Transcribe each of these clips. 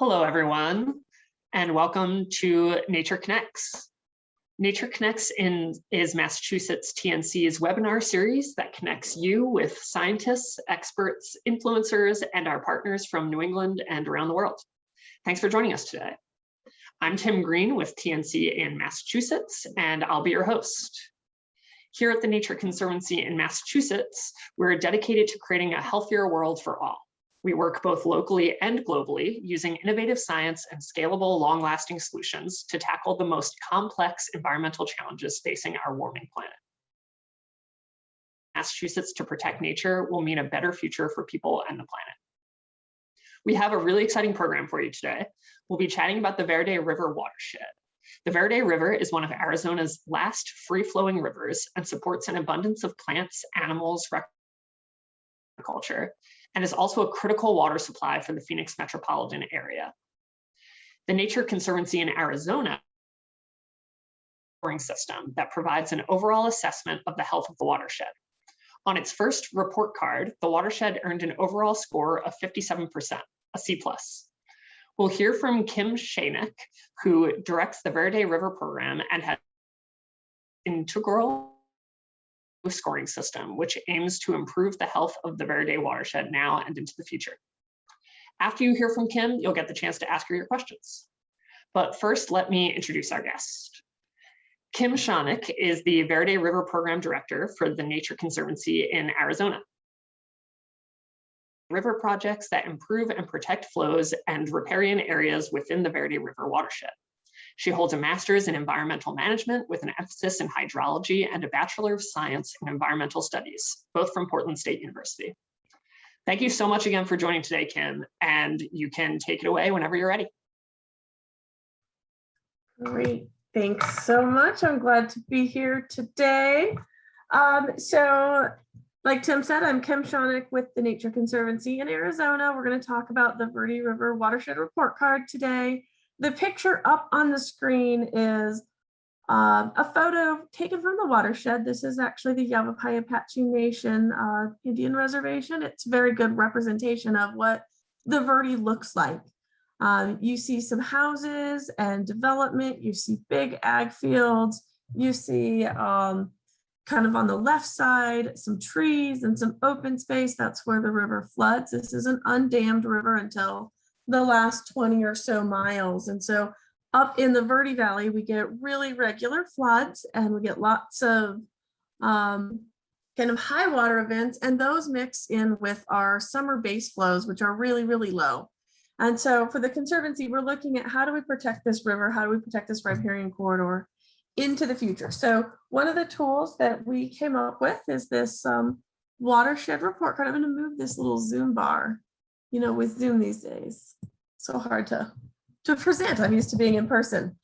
Hello, everyone, and welcome to Nature Connects. Nature Connects is Massachusetts TNC's webinar series that connects you with scientists, experts, influencers, and our partners from New England and around the world. Thanks for joining us today. I'm Tim Green with TNC in Massachusetts, and I'll be your host. Here at the Nature Conservancy in Massachusetts, we're dedicated to creating a healthier world for all. We work both locally and globally using innovative science and scalable, long-lasting solutions to tackle the most complex environmental challenges facing our warming planet. Massachusetts to protect nature will mean a better future for people and the planet. We have a really exciting program for you today. We'll be chatting about the Verde River watershed. The Verde River is one of Arizona's last free-flowing rivers and supports an abundance of plants, animals, agriculture, and is also a critical water supply for the Phoenix metropolitan area. The Nature Conservancy in Arizona system that provides an overall assessment of the health of the watershed. On its first report card, the watershed earned an overall score of 57%, a C+. We'll hear from Kim Schonek, who directs the Verde River program and has an integral scoring system, which aims to improve the health of the Verde watershed now and into the future. After you hear from Kim, you'll get the chance to ask her your questions. But first, let me introduce our guest. Kim Schonek is the Verde River Program Director for the Nature Conservancy in Arizona. River projects that improve and protect flows and riparian areas within the Verde River watershed. She holds a master's in environmental management with an emphasis in hydrology and a Bachelor of Science in environmental studies, both from Portland State University. Thank you so much again for joining today, Kim, and you can take it away whenever you're ready. Great, thanks so much. I'm glad to be here today. Like Tim said, I'm Kim Schonek with the Nature Conservancy in Arizona. We're going to talk about the Verde River Watershed Report Card today. The picture up on the screen is a photo taken from the watershed. This is actually the Yavapai Apache Nation Indian Reservation. It's a very good representation of what the Verde looks like. You see some houses and development. You see big ag fields. You see kind of on the left side, some trees and some open space. That's where the river floods. This is an undammed river until the last 20 or so miles. And so up in the Verde Valley, we get really regular floods and we get lots of kind of high water events, and those mix in with our summer base flows, which are really, really low. And so for the Conservancy, we're looking at how do we protect this river? How do we protect this riparian corridor into the future? So one of the tools that we came up with is this watershed report card. I'm going to move this little Zoom bar. You know, with Zoom these days, so hard to present. I'm used to being in person.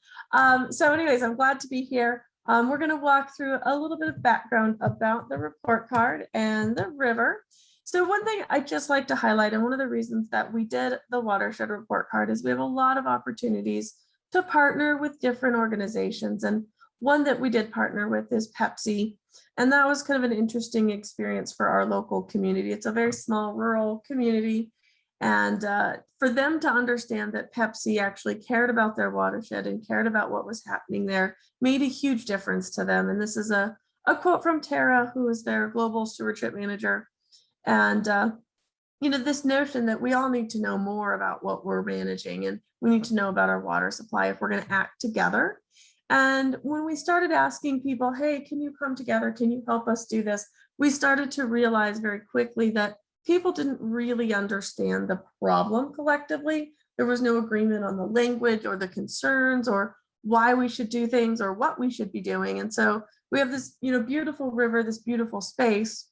So anyways, I'm glad to be here. We're going to walk through a little bit of background about the report card and the river. So one thing I'd just like to highlight, and one of the reasons that we did the watershed report card, is we have a lot of opportunities to partner with different organizations. And one that we did partner with is Pepsi. And that was kind of an interesting experience for our local community. It's a very small rural community. And for them to understand that Pepsi actually cared about their watershed and cared about what was happening there made a huge difference to them. And this is a quote from Tara, who is their global stewardship manager. And, you know, this notion that we all need to know more about what we're managing, and we need to know about our water supply if we're going to act together. And when we started asking people, hey, can you come together? Can you help us do this? We started to realize very quickly that people didn't really understand the problem collectively. There was no agreement on the language or the concerns or why we should do things or what we should be doing. And so we have this, you know, beautiful river, this beautiful space,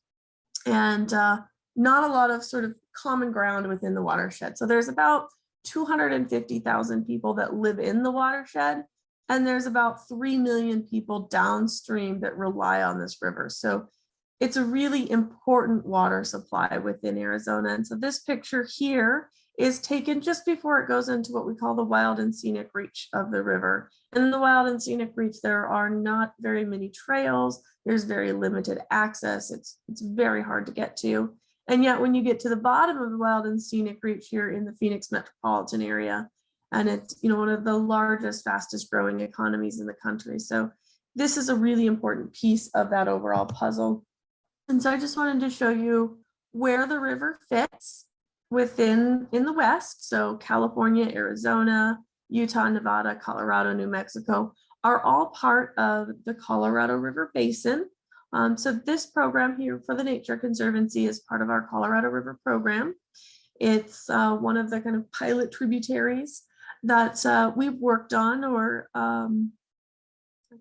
and not a lot of sort of common ground within the watershed. So there's about 250,000 people that live in the watershed, and there's about 3 million people downstream that rely on this river. So it's a really important water supply within Arizona. And so this picture here is taken just before it goes into what we call the wild and scenic reach of the river. And in the wild and scenic reach, there are not very many trails. There's very limited access. It's very hard to get to. And yet when you get to the bottom of the wild and scenic reach here in the Phoenix metropolitan area, and it's, you know, one of the largest, fastest growing economies in the country. So this is a really important piece of that overall puzzle. And so I just wanted to show you where the river fits in the West. So California, Arizona, Utah, Nevada, Colorado, New Mexico are all part of the Colorado River Basin. So this program here for the Nature Conservancy is part of our Colorado River program. It's one of the kind of pilot tributaries that we've worked on, or I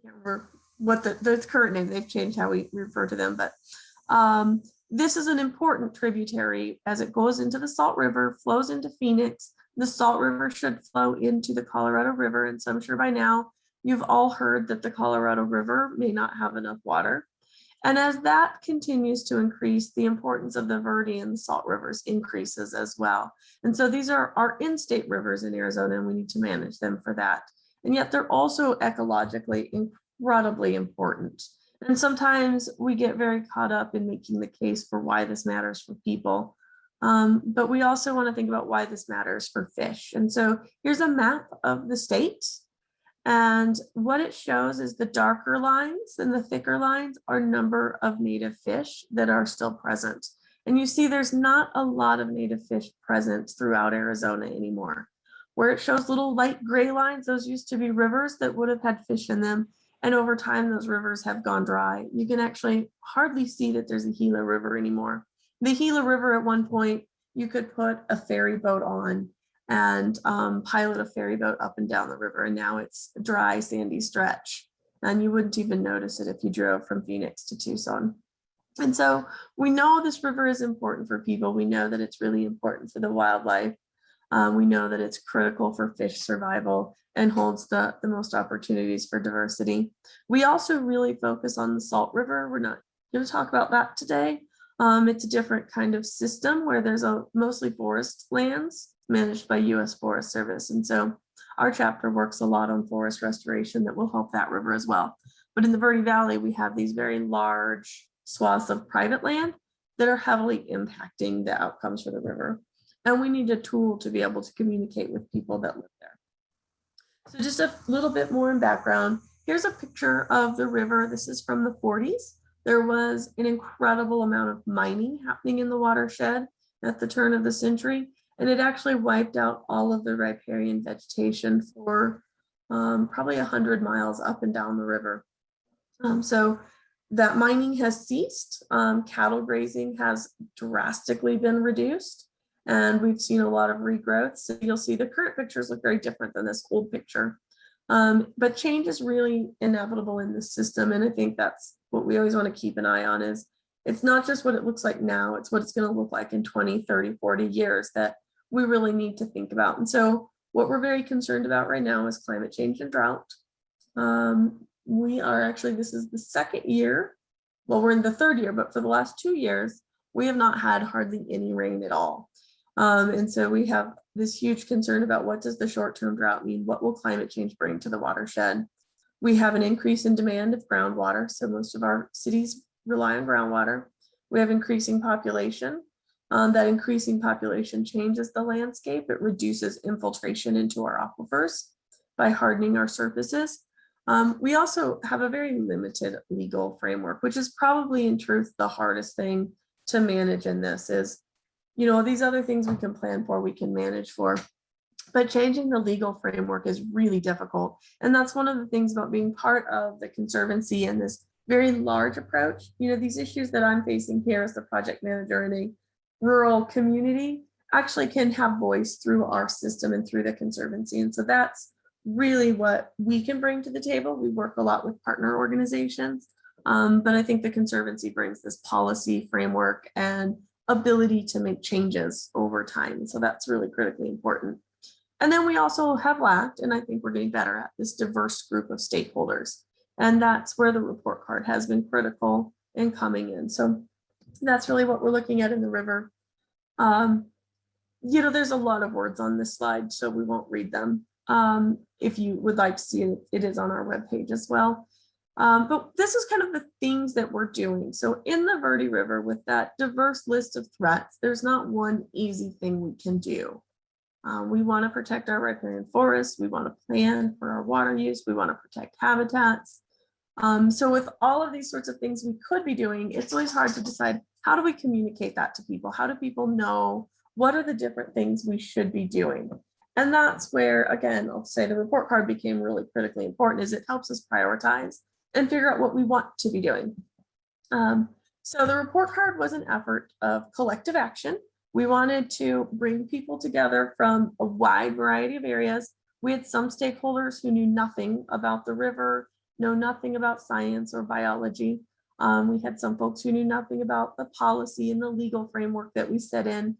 can't remember what the current name, they've changed how we refer to them, but this is an important tributary as it goes into the Salt River, flows into Phoenix. The Salt River should flow into the Colorado River, and so I'm sure by now you've all heard that the Colorado River may not have enough water. And as that continues to increase, the importance of the Verde and the Salt Rivers increases as well. And so these are our in-state rivers in Arizona, and we need to manage them for that. And yet they're also ecologically incredibly important. And sometimes we get very caught up in making the case for why this matters for people. But we also want to think about why this matters for fish. And so here's a map of the state. And what it shows is the darker lines and the thicker lines are number of native fish that are still present. And you see there's not a lot of native fish present throughout Arizona anymore. Where it shows little light gray lines, those used to be rivers that would have had fish in them. And over time, those rivers have gone dry. You can actually hardly see that there's a Gila River anymore. The Gila River at one point, you could put a ferry boat on and pilot a ferry boat up and down the river. And now it's a dry, sandy stretch. And you wouldn't even notice it if you drove from Phoenix to Tucson. And so we know this river is important for people. We know that it's really important for the wildlife. We know that it's critical for fish survival and holds the most opportunities for diversity. We also really focus on the Salt River. We're not going to talk about that today. It's a different kind of system where there's mostly forest lands managed by U.S. Forest Service. And so our chapter works a lot on forest restoration that will help that river as well. But in the Verde Valley, we have these very large swaths of private land that are heavily impacting the outcomes for the river. And we need a tool to be able to communicate with people that live there. So just a little bit more in background. Here's a picture of the river. This is from the 40s. There was an incredible amount of mining happening in the watershed at the turn of the century. And it actually wiped out all of the riparian vegetation for probably 100 miles up and down the river. So that mining has ceased. Cattle grazing has drastically been reduced. And we've seen a lot of regrowth. So you'll see the current pictures look very different than this old picture. But change is really inevitable in this system. And I think that's what we always want to keep an eye on, is it's not just what it looks like now, it's what it's going to look like in 20, 30, 40 years that we really need to think about. And so what we're very concerned about right now is climate change and drought. We are actually, this is the second year, well, we're in the third year, but for the last 2 years, we have not had hardly any rain at all. And so we have this huge concern about what does the short-term drought mean? What will climate change bring to the watershed? We have an increase in demand of groundwater. So most of our cities rely on groundwater. We have increasing population. That increasing population changes the landscape. It reduces infiltration into our aquifers by hardening our surfaces. We also have a very limited legal framework, which is probably in truth the hardest thing to manage in this. Is, you know, these other things we can plan for, we can manage for, but changing the legal framework is really difficult. And that's one of the things about being part of the Conservancy and this very large approach. You know, these issues that I'm facing here as the project manager in a rural community actually can have voice through our system and through the Conservancy. And so that's really what we can bring to the table. We work a lot with partner organizations, but I think the Conservancy brings this policy framework and ability to make changes over time. So that's really critically important. And then we also have lacked, and I think we're getting better at, this diverse group of stakeholders. And that's where the report card has been critical in coming in. So that's really what we're looking at in the river. You know, there's a lot of words on this slide, so we won't read them. If you would like to see it, it is on our webpage as well. But this is kind of the things that we're doing. So in the Verde River, with that diverse list of threats, there's not one easy thing we can do. We want to protect our riparian forests. We want to plan for our water use. We want to protect habitats. So with all of these sorts of things we could be doing, it's always hard to decide, how do we communicate that to people? How do people know what are the different things we should be doing? And that's where, again, I'll say the report card became really critically important, is it helps us prioritize and figure out what we want to be doing. So the report card was an effort of collective action. We wanted to bring people together from a wide variety of areas. We had some stakeholders who knew nothing about the river, know nothing about science or biology. We had some folks who knew nothing about the policy and the legal framework that we set in.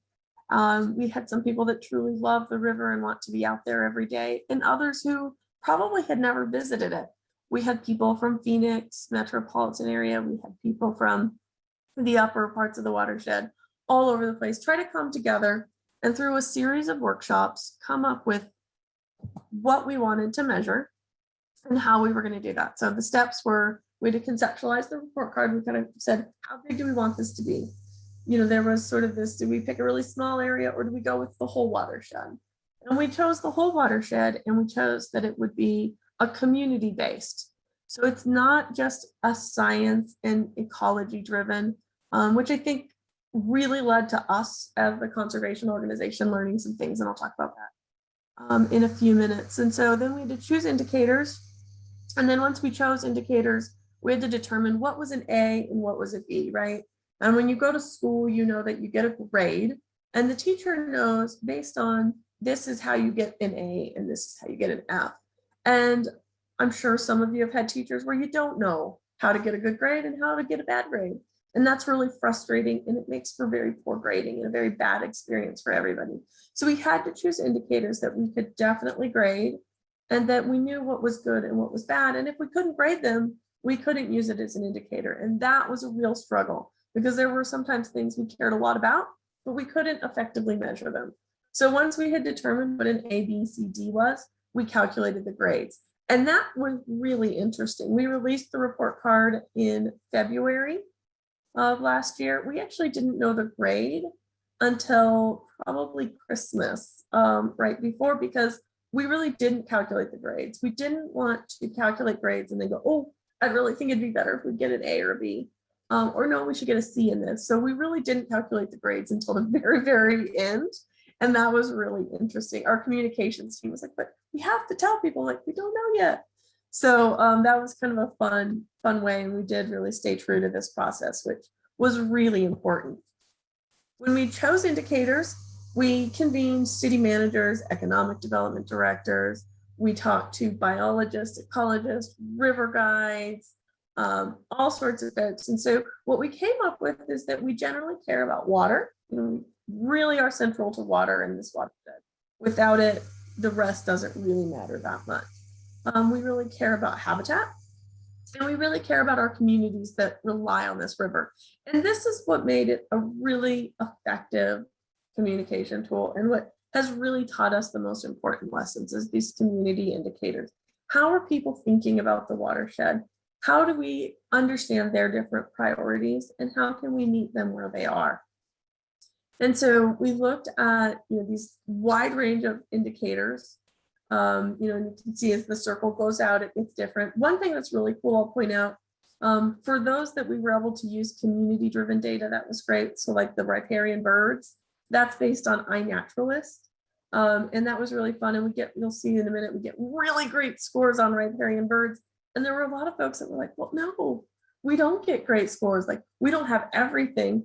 We had some people that truly love the river and want to be out there every day, and others who probably had never visited it. We had people from Phoenix metropolitan area. We had people from the upper parts of the watershed, all over the place, try to come together and through a series of workshops, come up with what we wanted to measure and how we were going to do that. So the steps were, we had to conceptualize the report card. We kind of said, how big do we want this to be? You know, there was sort of this, do we pick a really small area or do we go with the whole watershed? And we chose the whole watershed, and we chose that it would be a community based. So it's not just a science and ecology driven, which I think really led to us as the conservation organization learning some things, and I'll talk about that in a few minutes. And so then we had to choose indicators. And then once we chose indicators, we had to determine what was an A and what was a B, right? And when you go to school, you know that you get a grade, and the teacher knows based on this is how you get an A and this is how you get an F. And I'm sure some of you have had teachers where you don't know how to get a good grade and how to get a bad grade. And that's really frustrating, and it makes for very poor grading and a very bad experience for everybody. So we had to choose indicators that we could definitely grade and that we knew what was good and what was bad. And if we couldn't grade them, we couldn't use it as an indicator. And that was a real struggle, because there were sometimes things we cared a lot about, but we couldn't effectively measure them. So once we had determined what an A, B, C, D was, we calculated the grades. And that was really interesting. We released the report card in February of last year. We actually didn't know the grade until probably Christmas, right before, because we really didn't calculate the grades. We didn't want to calculate grades and then go, oh, I really think it'd be better if we get an A or a B, or no, we should get a C in this. So we really didn't calculate the grades until the very, very end. And that was really interesting. Our communications team was like, but we have to tell people, like, we don't know yet. So that was kind of a fun way. And we did really stay true to this process, which was really important. When we chose indicators, we convened city managers, economic development directors. We talked to biologists, ecologists, river guides, all sorts of folks. And so what we came up with is that we generally care about water. You know, we really are central to water in this watershed. Without it, the rest doesn't really matter that much. We really care about habitat, and we really care about our communities that rely on this river. And this is what made it a really effective communication tool, and what has really taught us the most important lessons is these community indicators. How are people thinking about the watershed? How do we understand their different priorities, and how can we meet them where they are? And so we looked at, you know, these wide range of indicators. You know, and you can see as the circle goes out, it's different. One thing that's really cool, I'll point out, for those that we were able to use community-driven data, that was great. So like the riparian birds, that's based on iNaturalist. And that was really fun. And you'll see in a minute, we get really great scores on riparian birds. And there were a lot of folks that were like, well, no, we don't get great scores. Like, we don't have everything.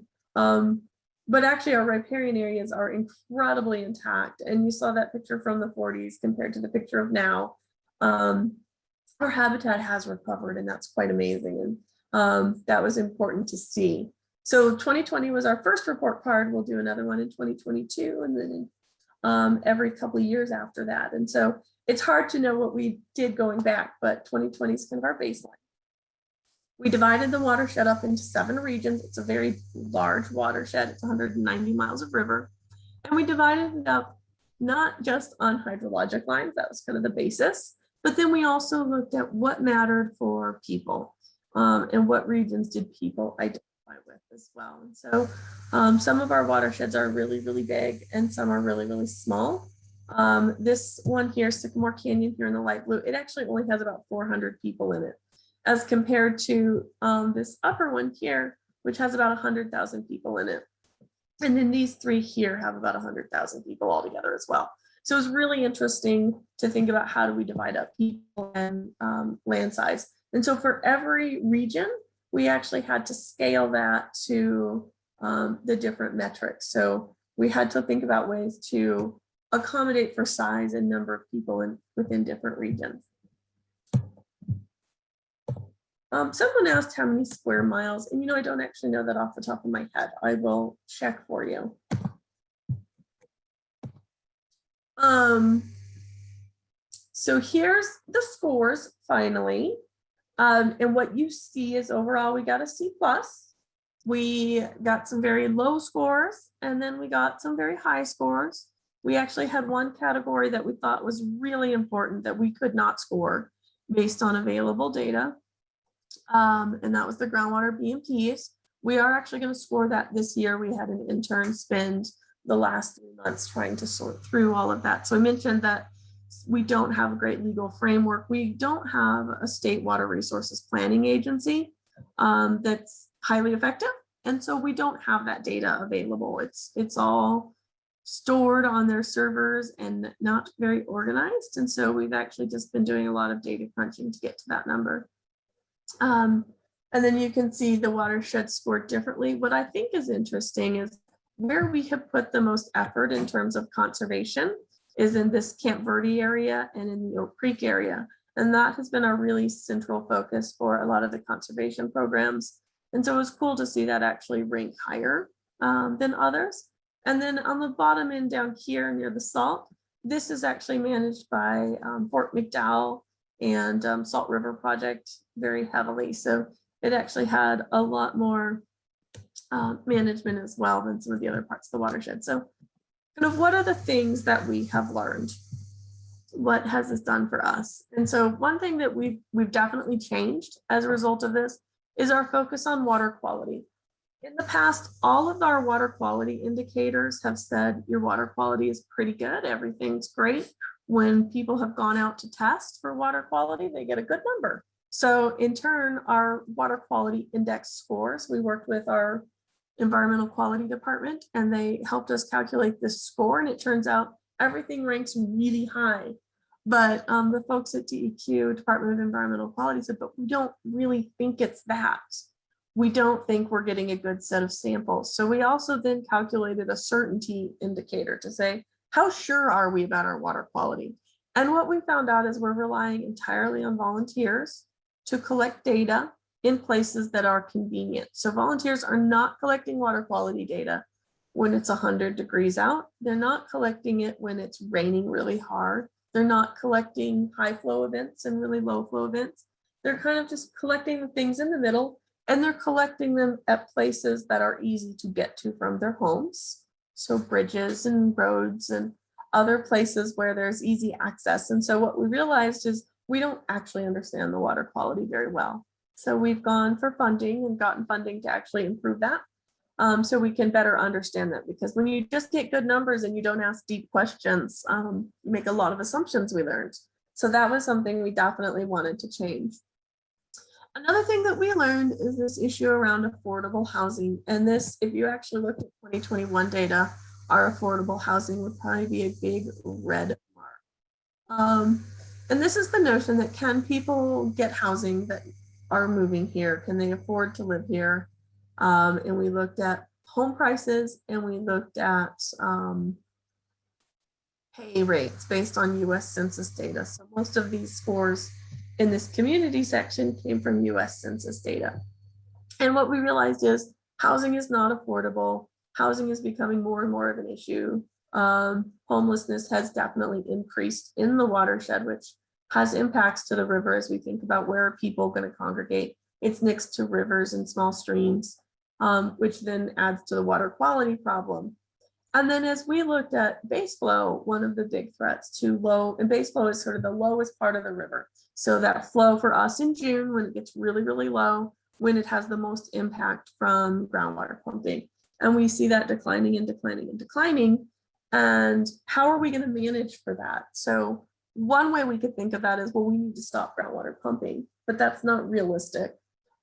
But actually our riparian areas are incredibly intact. And you saw that picture from the 40s compared to the picture of now. Our habitat has recovered, and that's quite amazing. And that was important to see. So 2020 was our first report card. We'll do another one in 2022, and then every couple of years after that. And so it's hard to know what we did going back, but 2020 is kind of our baseline. We divided the watershed up into 7 regions. It's a very large watershed. It's 190 miles of river. And we divided it up not just on hydrologic lines, that was kind of the basis, But then we also looked at what mattered for people and what regions did people identify with as well. And so some of our watersheds are really, really big and some are really, really small. This one here, Sycamore Canyon here in the light blue, it actually only has about 400 people in it, as compared to this upper one here, which has about 100,000 people in it. And then these three here have about 100,000 people altogether as well. So it's really interesting to think about how do we divide up people and land size. And so for every region, we actually had to scale that to the different metrics. So we had to think about ways to accommodate for size and number of people within different regions. Someone asked how many square miles, and I don't actually know that off the top of my head. I will check for you. So here's the scores finally. And what you see is overall we got a C+. We got some very low scores, and then we got some very high scores. We actually had one category that we thought was really important that we could not score based on available data. And that was the groundwater BMPs. We are actually going to score that this year. We had an intern spend the last 3 months trying to sort through all of that. So I mentioned that we don't have a great legal framework. We don't have a state water resources planning agency that's highly effective. And so we don't have that data available. It's all stored on their servers and not very organized. And so we've actually just been doing a lot of data crunching to get to that number. And then you can see the watershed scored differently. What I think is interesting is where we have put the most effort in terms of conservation is in this Camp Verde area and in the Oak Creek area. And that has been a really central focus for a lot of the conservation programs. And so it was cool to see that actually rank higher than others. And then on the bottom end down here near the salt, this is actually managed by Fort McDowell and Salt River Project very heavily. So it actually had a lot more management as well than some of the other parts of the watershed. So kind of what are the things that we have learned? What has this done for us? And so one thing that we've definitely changed as a result of this is our focus on water quality. In the past, all of our water quality indicators have said your water quality is pretty good, everything's great. When people have gone out to test for water quality, they get a good number. So in turn, our water quality index scores, we worked with our environmental quality department and they helped us calculate this score, and it turns out everything ranks really high. But the folks at DEQ, Department of Environmental Quality, said, but we don't really think it's that. We don't think we're getting a good set of samples. So we also then calculated a certainty indicator to say, how sure are we about our water quality? And what we found out is we're relying entirely on volunteers to collect data in places that are convenient. So volunteers are not collecting water quality data when it's 100 degrees out. They're not collecting it when it's raining really hard. They're not collecting high flow events and really low flow events. They're kind of just collecting the things in the middle, and they're collecting them at places that are easy to get to from their homes. So bridges and roads and other places where there's easy access. And so what we realized is we don't actually understand the water quality very well. So we've gone for funding and gotten funding to actually improve that. So we can better understand that, because when you just get good numbers and you don't ask deep questions, you make a lot of assumptions, we learned. So that was something we definitely wanted to change. Another thing that we learned is this issue around affordable housing. And this, if you actually looked at 2021 data, our affordable housing would probably be a big red mark. And this is the notion that, can people get housing that are moving here? Can they afford to live here? And we looked at home prices, and we looked at pay rates based on US Census data. So most of these scores in this community section came from US Census data. And what we realized is housing is not affordable. Housing is becoming more and more of an issue. Homelessness has definitely increased in the watershed, which has impacts to the river as we think about where are people going to congregate. It's next to rivers and small streams, which then adds to the water quality problem. And then as we looked at base flow, one of the big threats to low, and base flow is sort of the lowest part of the river. So that flow for us in June, when it gets really, really low, when it has the most impact from groundwater pumping. And we see that declining and declining and declining. And how are we going to manage for that? So one way we could think of that is, well, we need to stop groundwater pumping, but that's not realistic.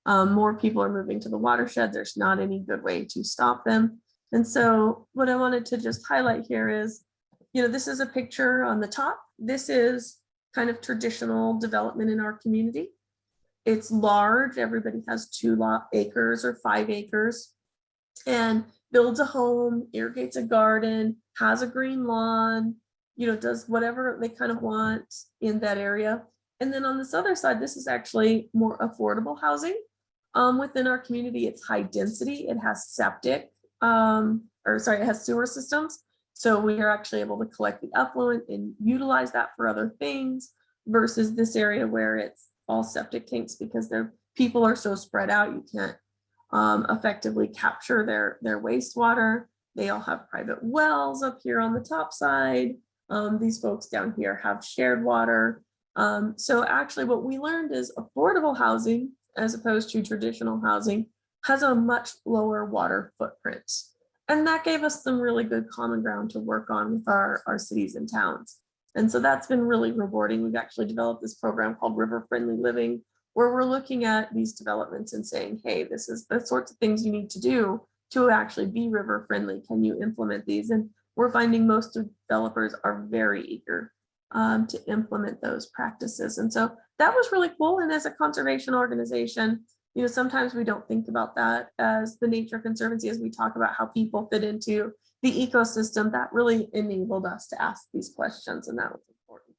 More people are moving to the watershed. There's not any good way to stop them. And so what I wanted to just highlight here is, this is a picture on the top. This is kind of traditional development in our community. It's large. Everybody has 2 acres or 5 acres and builds a home, irrigates a garden, has a green lawn, does whatever they kind of want in that area. And then on this other side, this is actually more affordable housing. Within our community, it's high density. It has septic. It has sewer systems. So we are actually able to collect the effluent and utilize that for other things versus this area where it's all septic tanks because people are so spread out, you can't effectively capture their wastewater. They all have private wells up here on the top side. These folks down here have shared water. So actually what we learned is affordable housing, as opposed to traditional housing, has a much lower water footprint. And that gave us some really good common ground to work on with our cities and towns. And so that's been really rewarding. We've actually developed this program called River Friendly Living, where we're looking at these developments and saying, hey, this is the sorts of things you need to do to actually be river friendly. Can you implement these? And we're finding most developers are very eager to implement those practices. And so that was really cool. And as a conservation organization, sometimes we don't think about that as the Nature Conservancy, as we talk about how people fit into the ecosystem. That really enabled us to ask these questions, and that was important.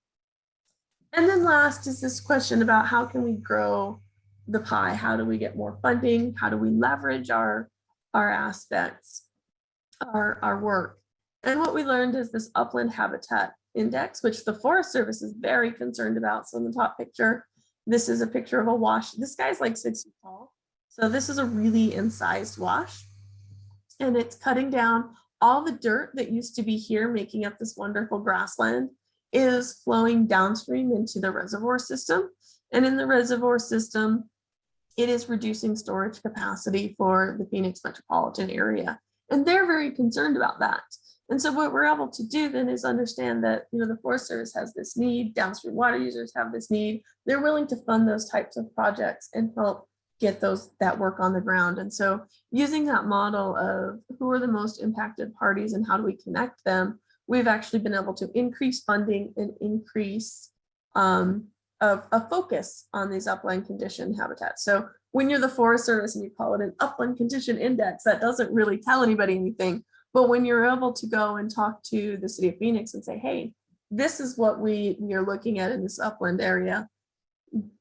And then last is this question about how can we grow the pie? How do we get more funding? How do we leverage our aspects, our work? And what we learned is this upland habitat index, which the Forest Service is very concerned about. So in the top picture, this is a picture of a wash. This guy's like 6 feet tall. So this is a really incised wash. And it's cutting down all the dirt that used to be here, making up this wonderful grassland, is flowing downstream into the reservoir system. And in the reservoir system, it is reducing storage capacity for the Phoenix metropolitan area. And they're very concerned about that. And so what we're able to do then is understand that, the Forest Service has this need, downstream water users have this need. They're willing to fund those types of projects and help get that work on the ground. And so using that model of who are the most impacted parties and how do we connect them, we've actually been able to increase funding and increase a focus on these upland condition habitats. So when you're the Forest Service and you call it an upland condition index, that doesn't really tell anybody anything. But when you're able to go and talk to the city of Phoenix and say, hey, this is what we are looking at in this upland area.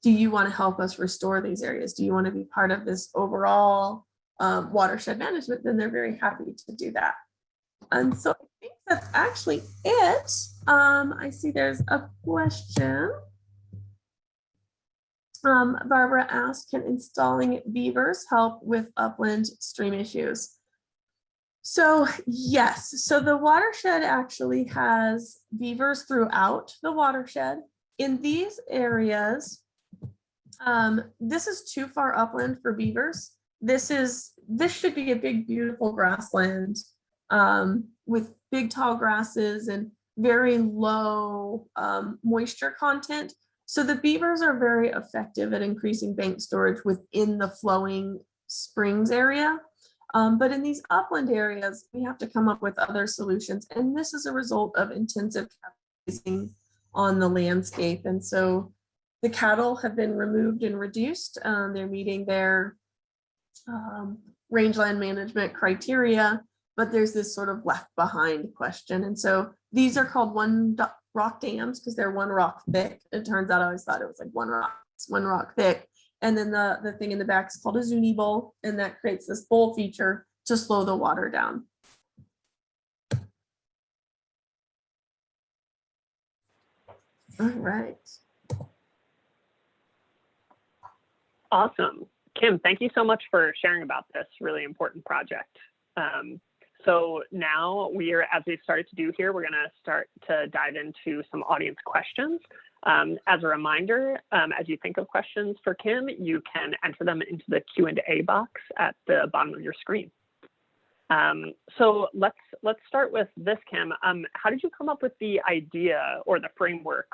Do you want to help us restore these areas? Do you want to be part of this overall watershed management? Then they're very happy to do that. And so I think that's actually it. I see there's a question. Barbara asked, can installing beavers help with upland stream issues? So yes, so the watershed actually has beavers throughout the watershed. In these areas, this is too far upland for beavers. This should be a big, beautiful grassland with big tall grasses and very low moisture content. So the beavers are very effective at increasing bank storage within the flowing springs area. But in these upland areas, we have to come up with other solutions. And this is a result of intensive grazing on the landscape. And so the cattle have been removed and reduced. They're meeting their rangeland management criteria, but there's this sort of left behind question. And so these are called one rock dams because they're one rock thick. It turns out I always thought it was like one rock thick. And then the thing in the back is called a Zuni bowl, and that creates this bowl feature to slow the water down. All right. Awesome. Kim, thank you so much for sharing about this really important project. So now as we've started to do here, we're gonna start to dive into some audience questions. As a reminder, as you think of questions for Kim, you can enter them into the Q&A box at the bottom of your screen. So let's start with this, Kim. How did you come up with the idea or the framework?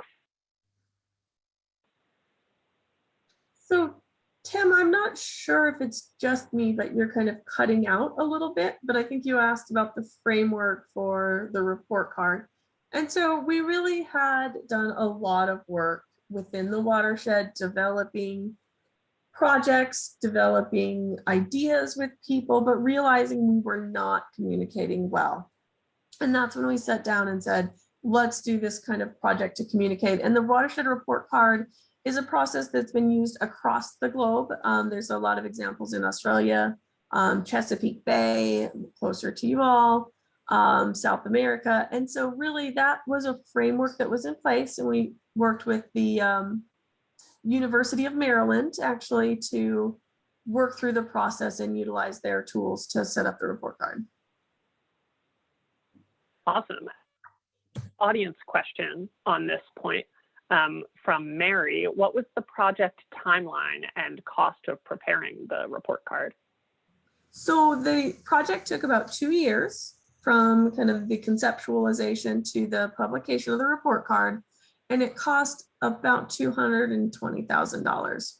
So Tim, I'm not sure if it's just me, but you're kind of cutting out a little bit, but I think you asked about the framework for the report card. And so we really had done a lot of work within the watershed, developing projects, developing ideas with people, but realizing we were not communicating well. And that's when we sat down and said, let's do this kind of project to communicate. And the watershed report card is a process that's been used across the globe. There's a lot of examples in Australia, Chesapeake Bay, closer to you all, South America. And so really that was a framework that was in place, and we worked with the University of Maryland actually to work through the process and utilize their tools to set up the report card. Awesome. Audience question on this point from Mary. What was the project timeline and cost of preparing the report card? So the project took about 2 years from kind of the conceptualization to the publication of the report card, and it cost about $220,000.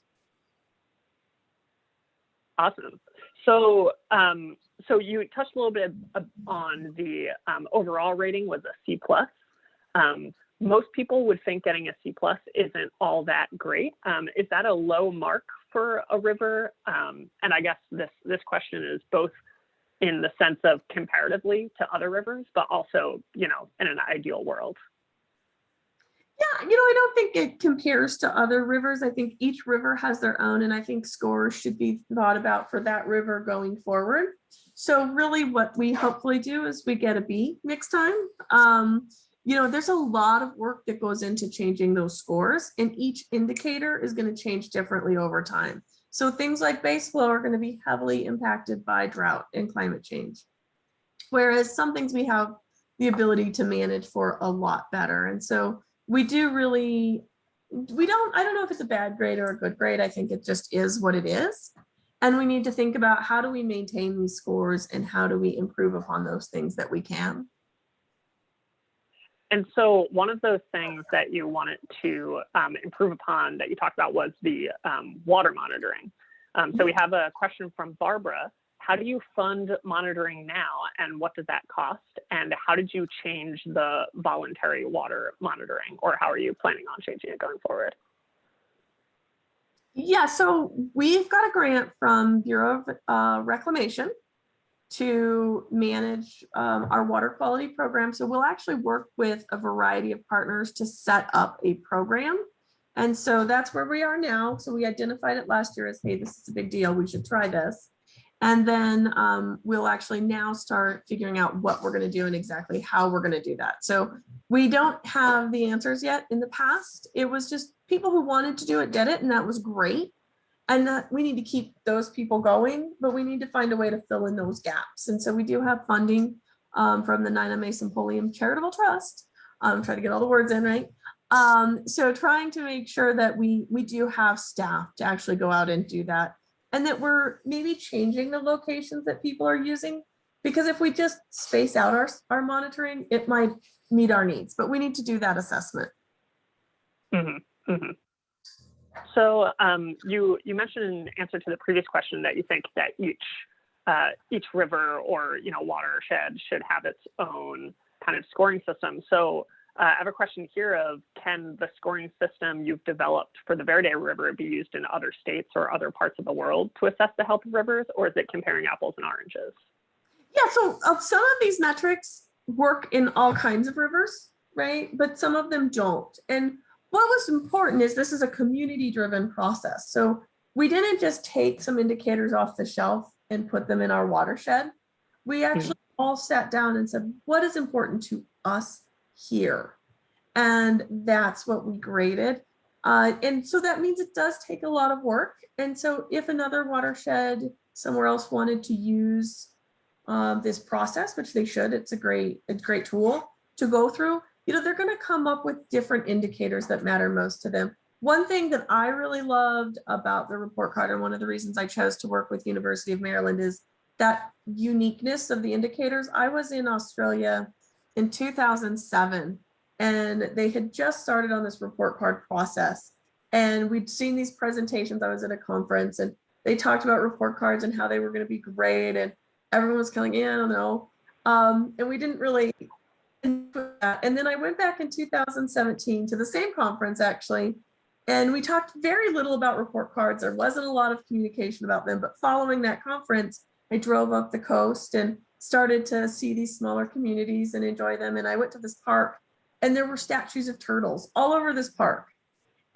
Awesome. So, so you touched a little bit on the overall rating was a C+. Most people would think getting a C+ isn't all that great. Is that a low mark for a river? And I guess this question is both in the sense of comparatively to other rivers, but also, you know, in an ideal world. Yeah, you know, I don't think it compares to other rivers. I think each river has their own, and I think scores should be thought about for that river going forward. So really what we hopefully do is we get a B next time. You know, there's a lot of work that goes into changing those scores, and each indicator is going to change differently over time. So things like base flow are going to be heavily impacted by drought and climate change, whereas some things we have the ability to manage for a lot better. And so we do really, I don't know if it's a bad grade or a good grade. I think it just is what it is. And we need to think about how do we maintain these scores and how do we improve upon those things that we can. And so one of those things that you wanted to improve upon that you talked about was the water monitoring. So we have a question from Barbara. How do you fund monitoring now, and what does that cost? And how did you change the voluntary water monitoring, or how are you planning on changing it going forward? Yeah, so we've got a grant from Bureau of Reclamation to manage our water quality program. So we'll actually work with a variety of partners to set up a program. And so that's where we are now. So we identified it last year as, hey, this is a big deal, we should try this. And then we'll actually now start figuring out what we're going to do and exactly how we're going to do that. So we don't have the answers yet. In the past, it was just people who wanted to do it did it, and that was great. And that we need to keep those people going, but we need to find a way to fill in those gaps. And so we do have funding from the Nina Mason Pulliam Charitable Trust. Try to get all the words in right. So trying to make sure that we do have staff to actually go out and do that. And that we're maybe changing the locations that people are using, because if we just space out our monitoring, it might meet our needs, but we need to do that assessment. Mm-hmm, mm-hmm. So you mentioned in answer to the previous question that you think that each river or watershed should have its own kind of scoring system. So I have a question here of, can the scoring system you've developed for the Verde River be used in other states or other parts of the world to assess the health of rivers, or is it comparing apples and oranges? Yeah, so some of these metrics work in all kinds of rivers, right? But some of them don't. And what was important is this is a community-driven process. So we didn't just take some indicators off the shelf and put them in our watershed. We actually all sat down and said, what is important to us here? And that's what we graded. And so that means it does take a lot of work. And so if another watershed somewhere else wanted to use this process, which they should. It's a great tool to go through. They're going to come up with different indicators that matter most to them. One thing that I really loved about the report card, and one of the reasons I chose to work with University of Maryland, is that uniqueness of the indicators. I was in Australia in 2007, and they had just started on this report card process. And we'd seen these presentations. I was at a conference, and they talked about report cards and how they were going to be great. And everyone was kind of like, yeah, I don't know. And we didn't really. And then I went back in 2017 to the same conference, actually. And we talked very little about report cards. There wasn't a lot of communication about them. But following that conference, I drove up the coast and started to see these smaller communities and enjoy them. And I went to this park, and there were statues of turtles all over this park.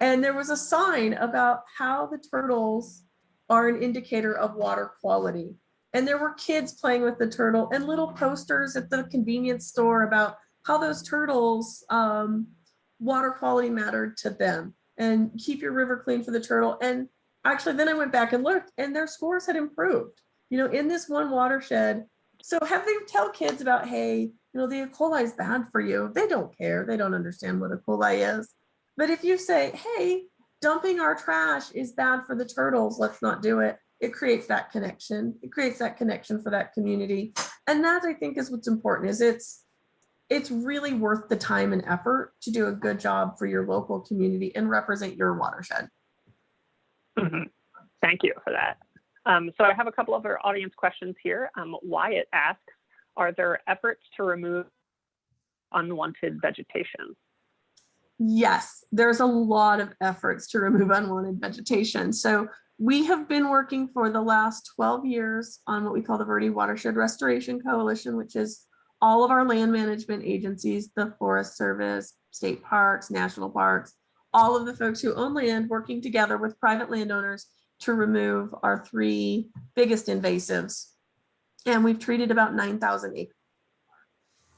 And there was a sign about how the turtles are an indicator of water quality. And there were kids playing with the turtle and little posters at the convenience store about how those turtles, water quality mattered to them, and keep your river clean for the turtle. And actually, then I went back and looked, and their scores had improved, in this one watershed. So have them tell kids about, hey, the E. coli is bad for you. They don't care. They don't understand what E. coli is. But if you say, hey, dumping our trash is bad for the turtles, let's not do it. It creates that connection. It creates that connection for that community. And that, I think, is what's important, is it's really worth the time and effort to do a good job for your local community and represent your watershed. Mm-hmm. Thank you for that. So I have a couple of our audience questions here. Wyatt asks, are there efforts to remove unwanted vegetation? Yes, there's a lot of efforts to remove unwanted vegetation. So we have been working for the last 12 years on what we call the Verde Watershed Restoration Coalition, which is all of our land management agencies, the Forest Service, state parks, national parks, all of the folks who own land working together with private landowners to remove our 3 biggest invasives. And we've treated about 9,000 acres.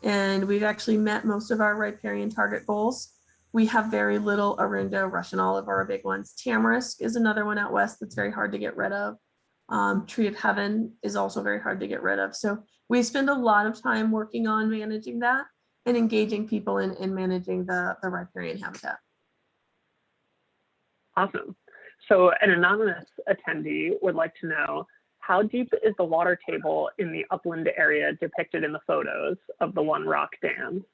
And we've actually met most of our riparian target goals. We have very little arundo, Russian olive are our big ones. Tamarisk is another one out west that's very hard to get rid of. Tree of Heaven is also very hard to get rid of. So we spend a lot of time working on managing that and engaging people in managing the riparian habitat. Awesome. So an anonymous attendee would like to know, how deep is the water table in the upland area depicted in the photos of the One Rock Dam?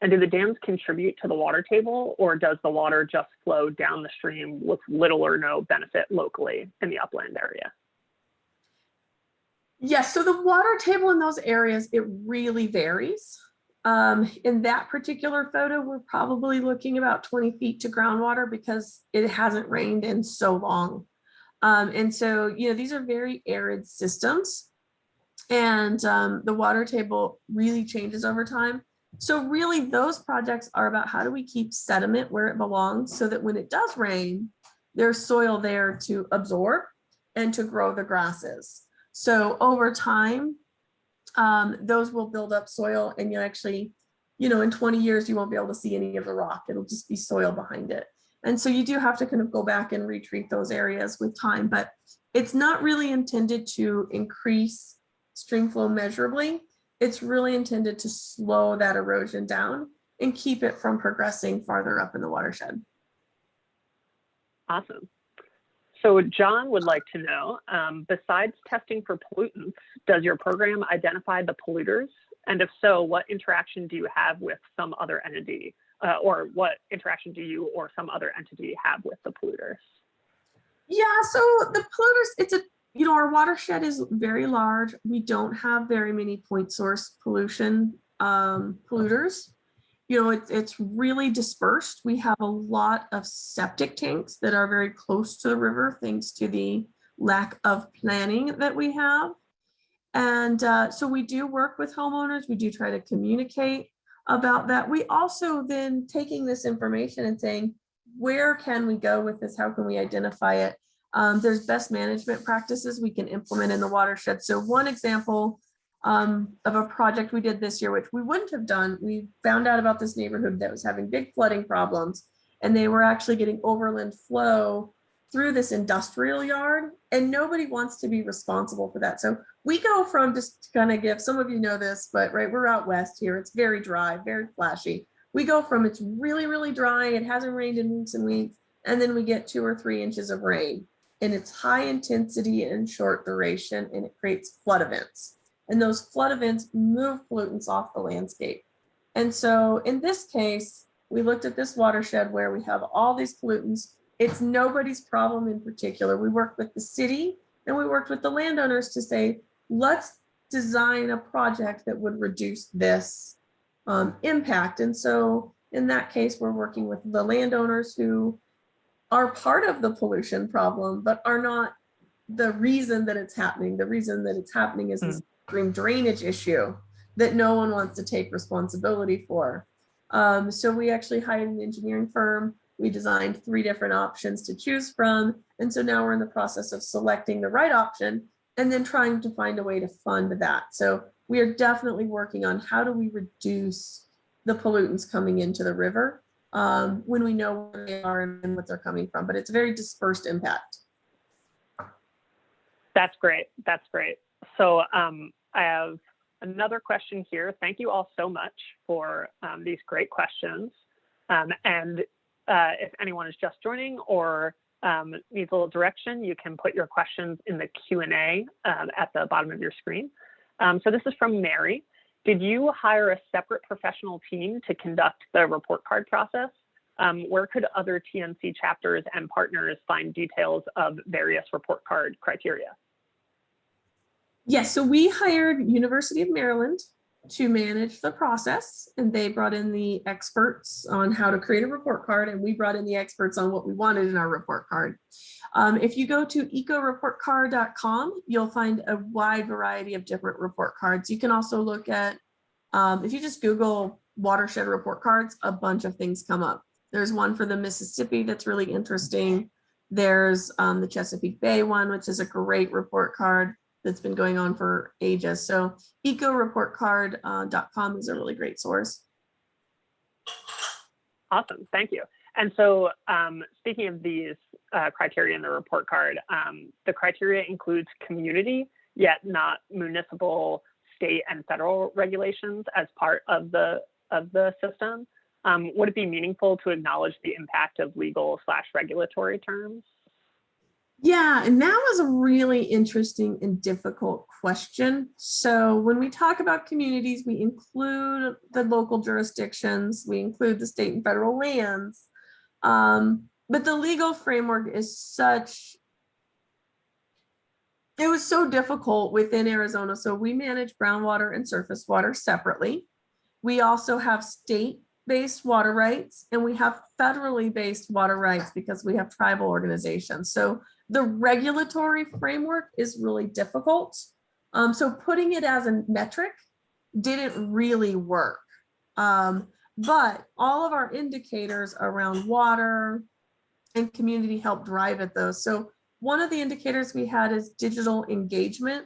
And do the dams contribute to the water table, or does the water just flow down the stream with little or no benefit locally in the upland area? Yes, so the water table in those areas, it really varies. In that particular photo, we're probably looking about 20 feet to groundwater because it hasn't rained in so long. And so, these are very arid systems, and the water table really changes over time. So really, those projects are about how do we keep sediment where it belongs so that when it does rain, there's soil there to absorb and to grow the grasses. So over time, those will build up soil, and you actually, in 20 years, you won't be able to see any of the rock. It'll just be soil behind it. And so you do have to kind of go back and retreat those areas with time, but it's not really intended to increase stream flow measurably. It's really intended to slow that erosion down and keep it from progressing farther up in the watershed. Awesome. So John would like to know, besides testing for pollutants, does your program identify the polluters? And if so, what interaction do you have with some other entity? Or what interaction do you or some other entity have with the polluters? Yeah, so the polluters, our watershed is very large. We don't have very many point source pollution polluters. It's really dispersed. We have a lot of septic tanks that are very close to the river, thanks to the lack of planning that we have. And so we do work with homeowners. We do try to communicate about that. We also then taking this information and saying, where can we go with this? How can we identify it? There's best management practices we can implement in the watershed. So one example of a project we did this year, which we wouldn't have done, we found out about this neighborhood that was having big flooding problems, and they were actually getting overland flow through this industrial yard, and nobody wants to be responsible for that. So we go from, just to kind of give, some of you know this, but right, we're out west here. It's very dry, very flashy. We go from it's really, really dry. It hasn't rained in weeks and weeks. And then we get 2 or 3 inches of rain, and it's high intensity and short duration, and it creates flood events. And those flood events move pollutants off the landscape. And so in this case, we looked at this watershed where we have all these pollutants. It's nobody's problem in particular. We worked with the city and we worked with the landowners to say, let's design a project that would reduce this impact. And so in that case, we're working with the landowners who are part of the pollution problem, but are not the reason that it's happening. The reason that it's happening is this extreme drainage issue that no one wants to take responsibility for. So we actually hired an engineering firm. We designed 3 different options to choose from. And so now we're in the process of selecting the right option and then trying to find a way to fund that. So we are definitely working on how do we reduce the pollutants coming into the river when we know where they are and what they're coming from, but it's a very dispersed impact. That's great. That's great. So I have another question here. Thank you all so much for these great questions. And if anyone is just joining or needs a little direction, you can put your questions in the Q&A at the bottom of your screen. So this is from Mary. Did you hire a separate professional team to conduct the report card process? Where could other TNC chapters and partners find details of various report card criteria? Yes, so we hired University of Maryland to manage the process, and they brought in the experts on how to create a report card, and we brought in the experts on what we wanted in our report card. If you go to ecoreportcard.com, you'll find a wide variety of different report cards. You can also look at, if you just Google watershed report cards, a bunch of things come up. There's one for the Mississippi that's really interesting. There's the Chesapeake Bay one, which is a great report card that's been going on for ages. So ecoreportcard.com is a really great source. Awesome, thank you. And so speaking of these criteria in the report card, the criteria includes community, yet not municipal, state, and federal regulations as part of the system. Would it be meaningful to acknowledge the impact of legal/regulatory terms? Yeah, and that was a really interesting and difficult question. So when we talk about communities, we include the local jurisdictions, we include the state and federal lands. But the legal framework is such, it was so difficult within Arizona. So we manage groundwater and surface water separately. We also have state-based water rights, and we have federally based water rights because we have tribal organizations. So the regulatory framework is really difficult. So putting it as a metric didn't really work. But all of our indicators around water and community help drive at those. So one of the indicators we had is digital engagement.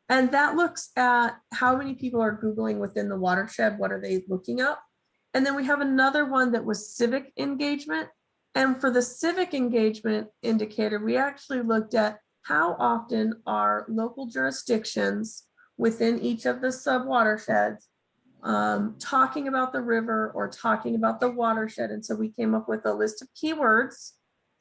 And that looks at how many people are Googling within the watershed, what are they looking up? And then we have another one that was civic engagement. And for the civic engagement indicator, we actually looked at how often are local jurisdictions within each of the sub-watersheds talking about the river or talking about the watershed. And so we came up with a list of keywords,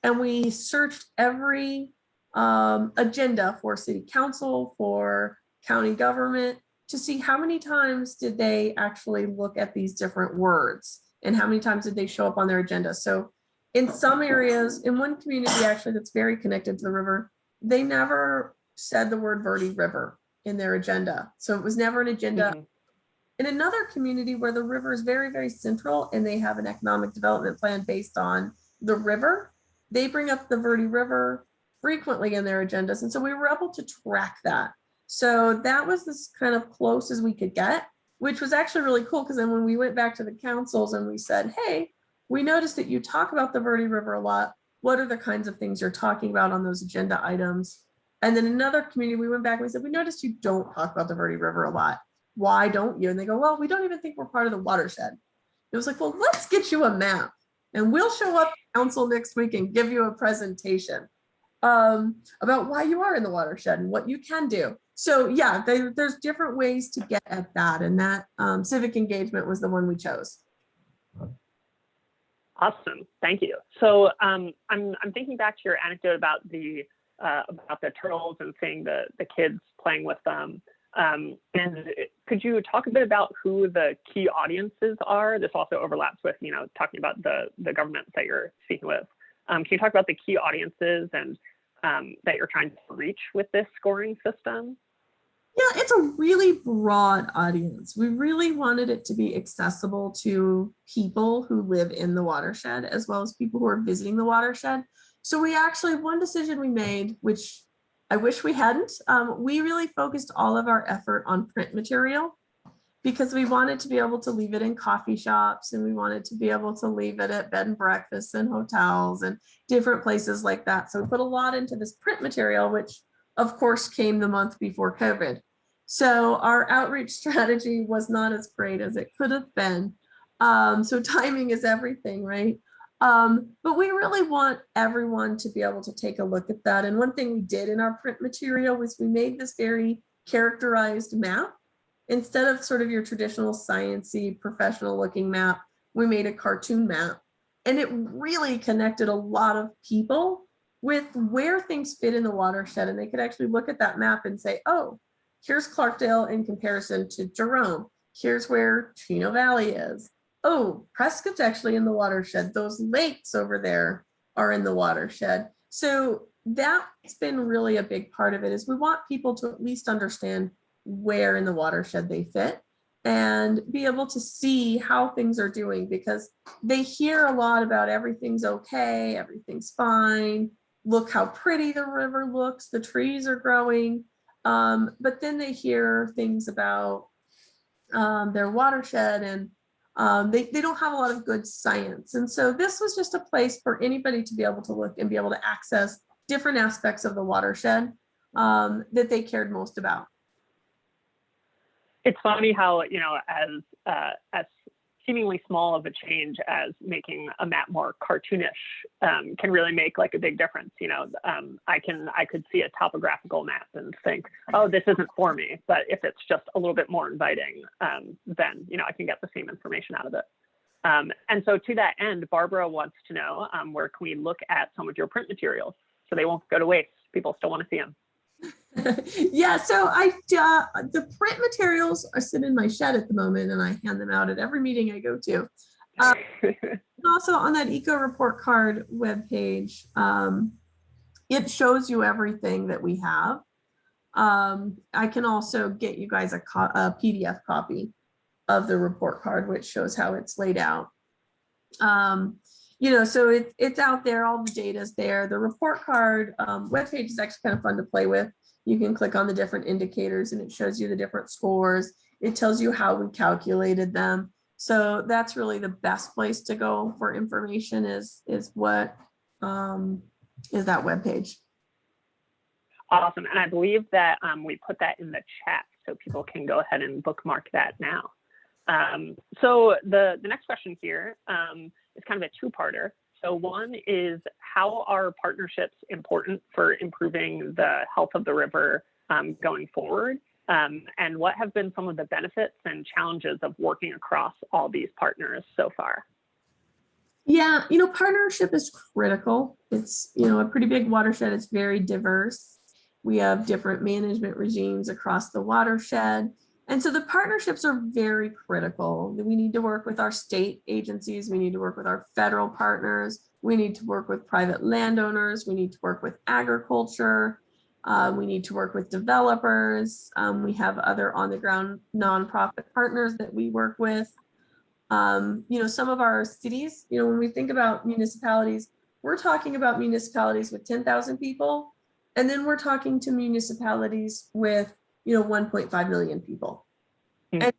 and we searched every agenda for city council, for county government, to see how many times did they actually look at these different words and how many times did they show up on their agenda. So in some areas, in one community actually that's very connected to the river, they never said the word Verde River in their agenda. So it was never an agenda. Mm-hmm. In another community where the river is very, very central and they have an economic development plan based on the river, they bring up the Verde River frequently in their agendas. And so we were able to track that. So that was as kind of close as we could get, which was actually really cool, because then when we went back to the councils and we said, hey, we noticed that you talk about the Verde River a lot. What are the kinds of things you're talking about on those agenda items? And then another community, we went back and we said, we noticed you don't talk about the Verde River a lot. Why don't you? And they go, well, we don't even think we're part of the watershed. It was like, well, let's get you a map and we'll show up council next week and give you a presentation about why you are in the watershed and what you can do. So yeah, there's different ways to get at that, and that civic engagement was the one we chose. Awesome, thank you. So I'm thinking back to your anecdote about the turtles and seeing the kids playing with them. And could you talk a bit about who the key audiences are? This also overlaps with, talking about the governments that you're speaking with. Can you talk about the key audiences and that you're trying to reach with this scoring system? Yeah, it's a really broad audience. We really wanted it to be accessible to people who live in the watershed, as well as people who are visiting the watershed. So one decision we made, which I wish we hadn't, we really focused all of our effort on print material, because we wanted to be able to leave it in coffee shops, and we wanted to be able to leave it at bed and breakfasts and hotels and different places like that. So we put a lot into this print material, which of course came the month before COVID. So our outreach strategy was not as great as it could have been. So timing is everything, right? But we really want everyone to be able to take a look at that. And one thing we did in our print material was we made this very characterized map. Instead of sort of your traditional sciencey professional looking map, we made a cartoon map, and it really connected a lot of people with where things fit in the watershed. And they could actually look at that map and say, oh, here's Clarkdale in comparison to Jerome. Here's where Chino Valley is. Oh, Prescott's actually in the watershed. Those lakes over there are in the watershed. So that's been really a big part of it, is we want people to at least understand where in the watershed they fit and be able to see how things are doing, because they hear a lot about everything's okay, everything's fine, look how pretty the river looks, the trees are growing, but then they hear things about their watershed, and they don't have a lot of good science. And so this was just a place for anybody to be able to look and be able to access different aspects of the watershed that they cared most about. It's funny how, as seemingly small of a change as making a map more cartoonish can really make like a big difference. I could see a topographical map and think, oh, this isn't for me. But if it's just a little bit more inviting, then, I can get the same information out of it. And so to that end, Barbara wants to know, where can we look at some of your print materials so they won't go to waste? People still want to see them. Yeah, so the print materials are sitting in my shed at the moment, and I hand them out at every meeting I go to. And also on that eco report card webpage, it shows you everything that we have. I can also get you guys a PDF copy of the report card, which shows how it's laid out. So it's out there, all the data is there. The report card webpage is actually kind of fun to play with. You can click on the different indicators and it shows you the different scores. It tells you how we calculated them. So that's really the best place to go for information is that webpage. Awesome. And I believe that we put that in the chat so people can go ahead and bookmark that now. So the next question here is kind of a two-parter. So one is, how are partnerships important for improving the health of the river going forward? And what have been some of the benefits and challenges of working across all these partners so far? Yeah, partnership is critical. It's, a pretty big watershed. It's very diverse. We have different management regimes across the watershed. And so the partnerships are very critical. We need to work with our state agencies. We need to work with our federal partners. We need to work with private landowners. We need to work with agriculture. We need to work with developers. We have other on-the-ground nonprofit partners that we work with. Some of our cities, when we think about municipalities, we're talking about municipalities with 10,000 people. And then we're talking to municipalities with 1.5 million people. And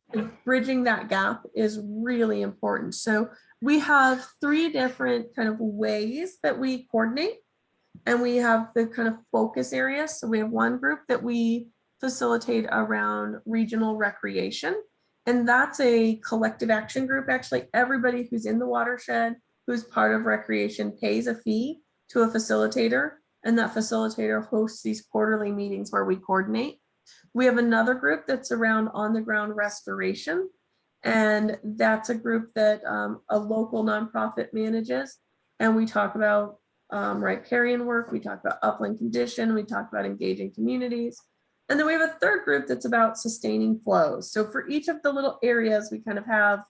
bridging that gap is really important. So we have 3 different kind of ways that we coordinate, and we have the kind of focus areas. So we have one group that we facilitate around regional recreation, and that's a collective action group. Actually, everybody who's in the watershed who's part of recreation pays a fee to a facilitator, and that facilitator hosts these quarterly meetings where we coordinate. We have another group that's around on-the-ground restoration, and that's a group that a local nonprofit manages, and we talk about riparian work, we talk about upland condition, we talk about engaging communities. And then we have a third group that's about sustaining flows. So for each of the little areas, we kind of have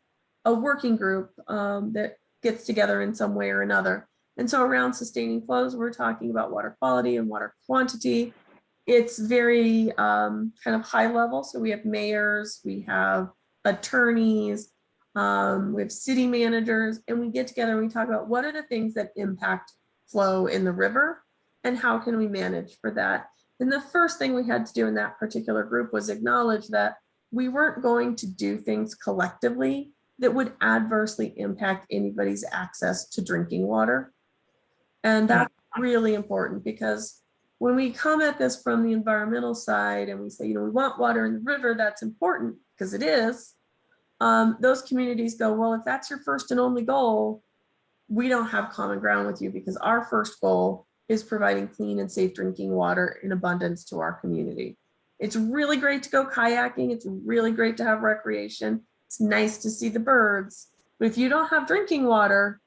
a working group that gets together in some way or another. And so around sustaining flows, we're talking about water quality and water quantity. It's very kind of high level. So we have mayors, we have attorneys, we have city managers, and we get together and we talk about what are the things that impact flow in the river and how can we manage for that. And the first thing we had to do in that particular group was acknowledge that we weren't going to do things collectively that would adversely impact anybody's access to drinking water. And that's really important, because when we come at this from the environmental side and we say, we want water in the river, that's important because it is. Those communities go, well, if that's your first and only goal, we don't have common ground with you, because our first goal is providing clean and safe drinking water in abundance to our community. It's really great to go kayaking. It's really great to have recreation. It's nice to see the birds. But if you don't have drinking water,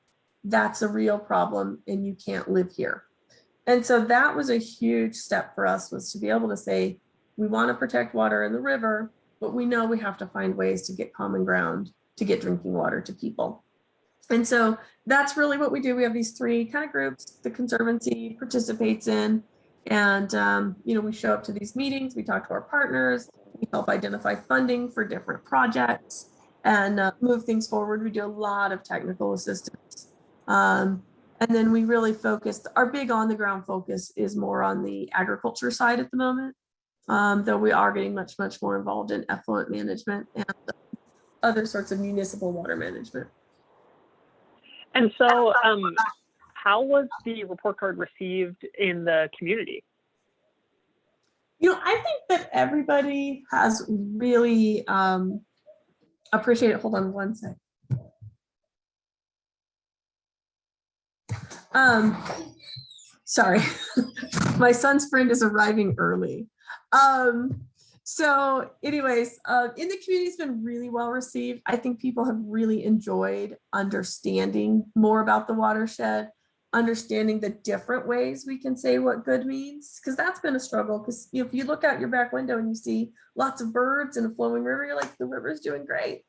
that's a real problem and you can't live here. And so that was a huge step for us, was to be able to say, we want to protect water in the river, but we know we have to find ways to get common ground to get drinking water to people. And so that's really what we do. We have these three kind of groups the Conservancy participates in, and we show up to these meetings, we talk to our partners, we help identify funding for different projects and move things forward. We do a lot of technical assistance. And then we really focus, our big on the ground focus is more on the agriculture side at the moment, though we are getting much, much more involved in effluent management and other sorts of municipal water management. And so how was the report card received in the community? I think that everybody has really appreciated it. Hold on one sec. Sorry, my son's friend is arriving early. So anyways, in the community, it's been really well received. I think people have really enjoyed understanding more about the watershed, understanding the different ways we can say what good means, because that's been a struggle. Because if you look out your back window and you see lots of birds and a flowing river, you're like, the river's doing great.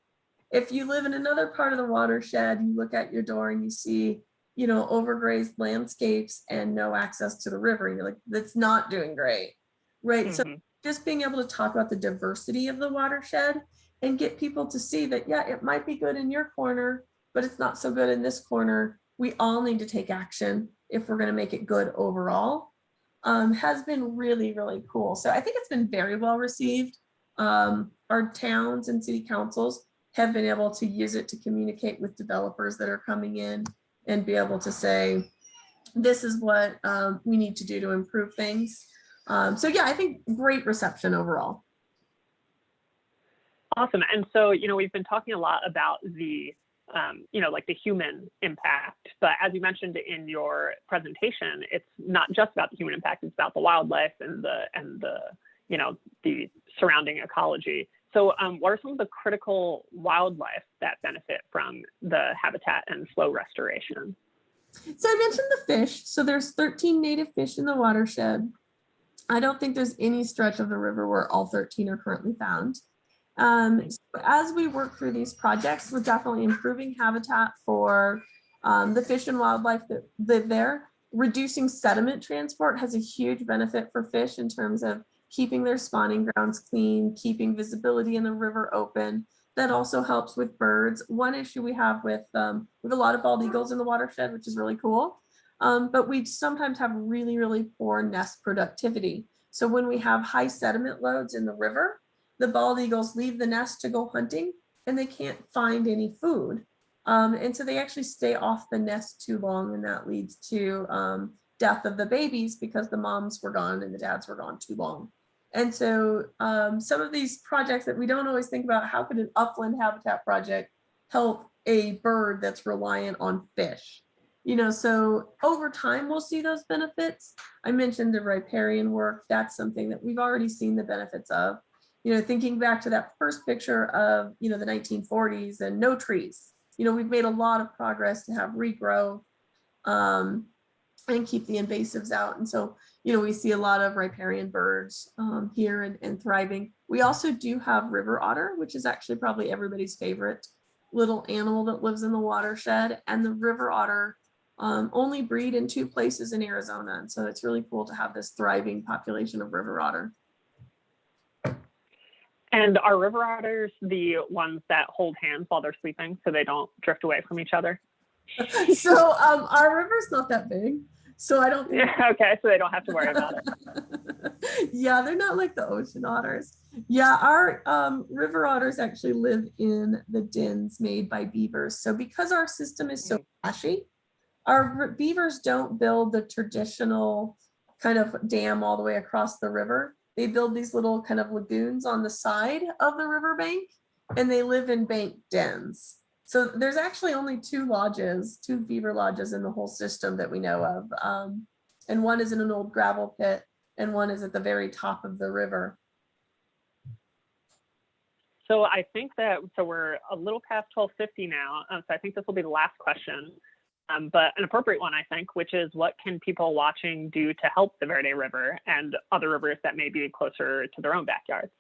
If you live in another part of the watershed, you look at your door and you see, overgrazed landscapes and no access to the river, and you're like, that's not doing great, right? Mm-hmm. So just being able to talk about the diversity of the watershed and get people to see that, yeah, it might be good in your corner, but it's not so good in this corner. We all need to take action if we're going to make it good overall, has been really, really cool. So I think it's been very well received. Our towns and city councils have been able to use it to communicate with developers that are coming in and be able to say, this is what we need to do to improve things. So yeah, I think great reception overall. Awesome. And so, we've been talking a lot about the, like the human impact, but as you mentioned in your presentation, it's not just about the human impact, it's about the wildlife and the surrounding ecology. So what are some of the critical wildlife that benefit from the habitat and flow restoration? So I mentioned the fish. So there's 13 native fish in the watershed. I don't think there's any stretch of the river where all 13 are currently found. So as we work through these projects, we're definitely improving habitat for the fish and wildlife that live there. Reducing sediment transport has a huge benefit for fish in terms of keeping their spawning grounds clean, keeping visibility in the river open. That also helps with birds. One issue we have with a lot of bald eagles in the watershed, which is really cool. But we sometimes have really, really poor nest productivity. So when we have high sediment loads in the river, the bald eagles leave the nest to go hunting and they can't find any food. And so they actually stay off the nest too long, and that leads to death of the babies because the moms were gone and the dads were gone too long. And so some of these projects that we don't always think about, how could an upland habitat project help a bird that's reliant on fish. So over time, we'll see those benefits. I mentioned the riparian work. That's something that we've already seen the benefits of. Thinking back to that first picture of, the 1940s and no trees. We've made a lot of progress to have regrowth and keep the invasives out. And so, we see a lot of riparian birds here and thriving. We also do have river otter, which is actually probably everybody's favorite little animal that lives in the watershed. And the river otter only breed in 2 places in Arizona. And so it's really cool to have this thriving population of river otter. And are river otters the ones that hold hands while they're sleeping so they don't drift away from each other? So our river's not that big. So I don't think. Yeah, okay, so they don't have to worry about it. Yeah, they're not like the ocean otters. Yeah, our river otters actually live in the dens made by beavers. So because our system is so flashy, our beavers don't build the traditional kind of dam all the way across the river. They build these little kind of lagoons on the side of the riverbank, and they live in bank dens. So there's actually only 2 beaver lodges in the whole system that we know of. And one is in an old gravel pit, and one is at the very top of the river. So I think that, so we're a little past 12:50 now. So I think this will be the last question, but an appropriate one, I think, which is what can people watching do to help the Verde River and other rivers that may be closer to their own backyards?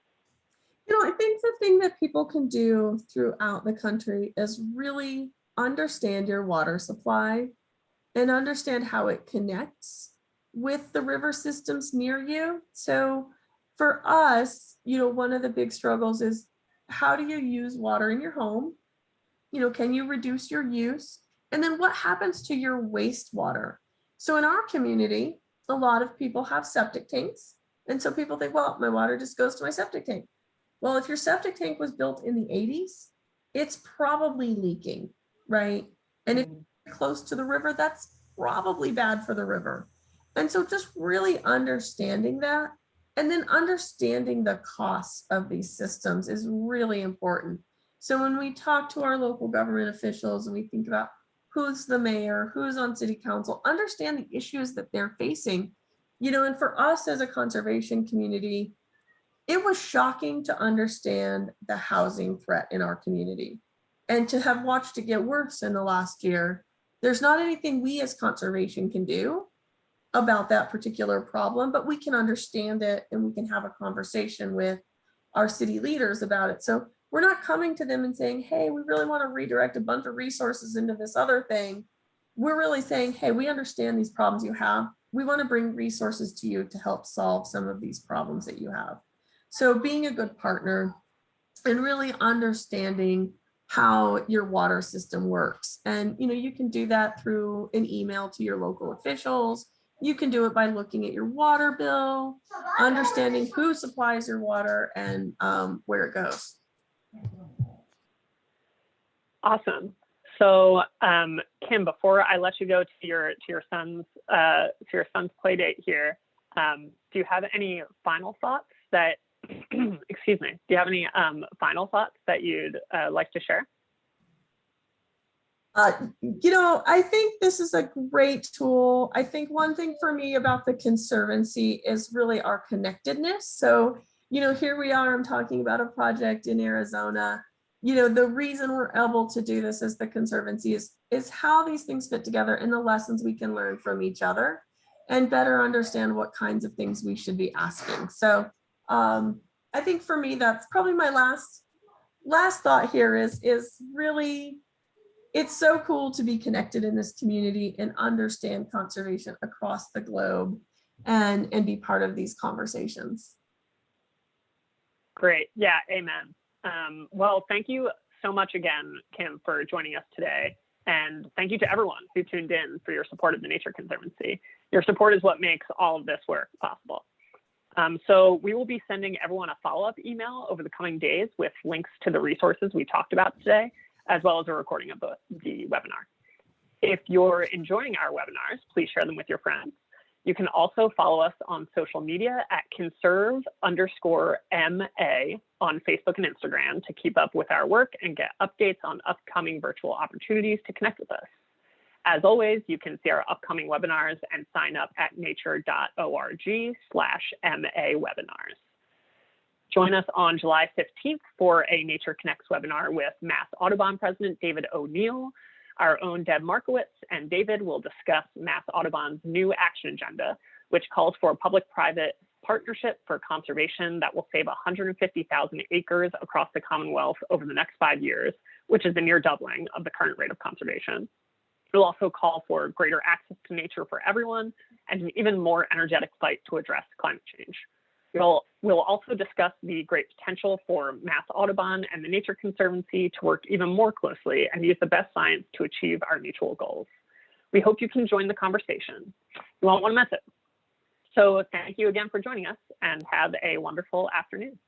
I think the thing that people can do throughout the country is really understand your water supply and understand how it connects with the river systems near you. So for us, one of the big struggles is, how do you use water in your home? Can you reduce your use? And then what happens to your wastewater? So in our community, a lot of people have septic tanks. And so people think, well, my water just goes to my septic tank. Well, if your septic tank was built in the 80s, it's probably leaking, right? And if you're close to the river, that's probably bad for the river. And so just really understanding that, and then understanding the costs of these systems is really important. So when we talk to our local government officials and we think about who's the mayor, who's on city council, understand the issues that they're facing, and for us as a conservation community, it was shocking to understand the housing threat in our community and to have watched it get worse in the last year. There's not anything we as conservation can do about that particular problem, but we can understand it and we can have a conversation with our city leaders about it. So we're not coming to them and saying, hey, we really want to redirect a bunch of resources into this other thing. We're really saying, hey, we understand these problems you have. We want to bring resources to you to help solve some of these problems that you have. So being a good partner and really understanding how your water system works. And, you can do that through an email to your local officials. You can do it by looking at your water bill, understanding who supplies your water and where it goes. Awesome. So Kim, before I let you go to your son's play date here, do you have any final thoughts that excuse me, do you have any final thoughts that you'd like to share? I think this is a great tool. I think one thing for me about the Conservancy is really our connectedness. So, here we are, I'm talking about a project in Arizona. The reason we're able to do this as the Conservancy is how these things fit together and the lessons we can learn from each other and better understand what kinds of things we should be asking. So I think for me, that's probably my last thought here is really, it's so cool to be connected in this community and understand conservation across the globe and be part of these conversations. Great. Yeah, amen. Well, thank you so much again, Kim, for joining us today. And thank you to everyone who tuned in for your support of the Nature Conservancy. Your support is what makes all of this work possible. So we will be sending everyone a follow-up email over the coming days with links to the resources we talked about today, as well as a recording of the webinar. If you're enjoying our webinars, please share them with your friends. You can also follow us on social media at conserve_MA on Facebook and Instagram to keep up with our work and get updates on upcoming virtual opportunities to connect with us. As always, you can see our upcoming webinars and sign up at nature.org/MA-webinars. Join us on July 15th for a Nature Connects webinar with Mass Audubon President David O'Neill. Our own Deb Markowitz and David will discuss Mass Audubon's new action agenda, which calls for a public-private partnership for conservation that will save 150,000 acres across the Commonwealth over the next 5 years, which is a near doubling of the current rate of conservation. It will also call for greater access to nature for everyone and an even more energetic fight to address climate change. We'll also discuss the great potential for Mass Audubon and the Nature Conservancy to work even more closely and use the best science to achieve our mutual goals. We hope you can join the conversation. You won't want to miss it. So thank you again for joining us and have a wonderful afternoon.